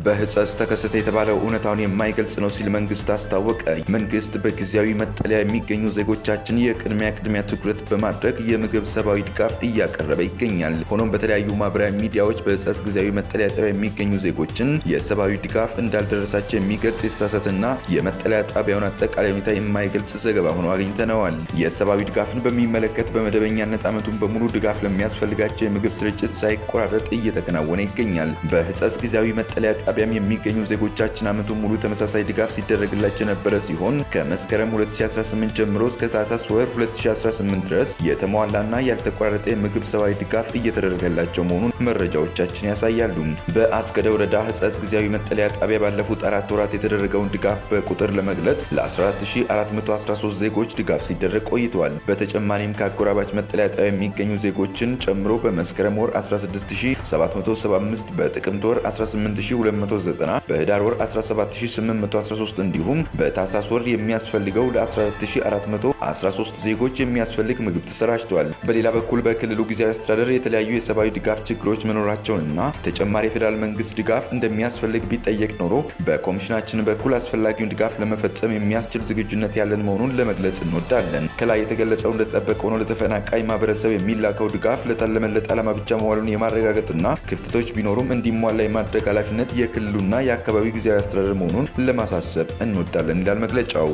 በህጸጽ ተከሰተ የተባለው እውነታውን የማይገልጽ ነው ሲል መንግስት አስታወቀ። መንግስት በጊዜያዊ መጠለያ የሚገኙ ዜጎቻችን የቅድሚያ ትኩረት በማድረግ የምግብ ሰብአዊ ድጋፍ እያቀረበ ይገኛል። ሆኖም በተለያዩ ማህበራዊ ሚዲያዎች በህጸጽ ጊዜያዊ መጠለያ ጣቢያ የሚገኙ ዜጎችን የሰብአዊ ድጋፍ እንዳልደረሳቸው የሚገልጽ የተሳሳተና የመጠለያ ጣቢያውን አጠቃላይ ሁኔታ የማይገልጽ ዘገባ ሆኖ አግኝተነዋል። የሰብአዊ ድጋፍን በሚመለከት በመደበኛነት ዓመቱን በሙሉ ድጋፍ ለሚያስፈልጋቸው የምግብ ስርጭት ሳይቆራረጥ እየተከናወነ ይገኛል። በህጸጽ ጊዜያዊ መጠለያ ጣቢያም የሚገኙ ዜጎቻችን ዓመቱን ሙሉ ተመሳሳይ ድጋፍ ሲደረግላቸው የነበረ ሲሆን ከመስከረም 2018 ጀምሮ እስከ ታህሳስ ወር 2018 ድረስ የተሟላና ያልተቋረጠ የምግብ ሰብአዊ ድጋፍ እየተደረገላቸው መሆኑን መረጃዎቻችን ያሳያሉ። በአስገደ ወረዳ ህጸጽ ጊዜያዊ መጠለያ ጣቢያ ባለፉት 4 ወራት የተደረገውን ድጋፍ በቁጥር ለመግለጽ ለ14413 ዜጎች ድጋፍ ሲደረግ ቆይቷል። በተጨማሪም ከአጎራባች መጠለያ ጣቢያ የሚገኙ ዜጎችን ጨምሮ በመስከረም ወር 16775፣ በጥቅምት ወር 18290፣ በህዳር ወር 17813 እንዲሁም በታህሳስ ወር የሚያስፈልገው ለ14413 ዜጎች የሚያስፈልግ ምግብ ተሰራጭቷል። በሌላ በኩል በክልሉ ጊዜያዊ አስተዳደር የተለያዩ የሰብአዊ ድጋፍ ችግሮች መኖራቸውንና ተጨማሪ የፌዴራል መንግስት ድጋፍ እንደሚያስፈልግ ቢጠየቅ ኖሮ በኮሚሽናችን በኩል አስፈላጊውን ድጋፍ ለመፈጸም የሚያስችል ዝግጁነት ያለን መሆኑን ለመግለጽ እንወዳለን። ከላይ የተገለጸው እንደተጠበቀ ሆኖ ለተፈናቃይ ማህበረሰብ የሚላከው ድጋፍ ለታለመለት ዓላማ ብቻ መዋሉን የማረጋገጥና ክፍተቶች ቢኖሩም እንዲሟላ የማድረግ ኃላፊነት የክልሉና የአካባቢው ጊዜያዊ አስተዳደር መሆኑን ለማሳሰብ እንወዳለን ይላል መግለጫው።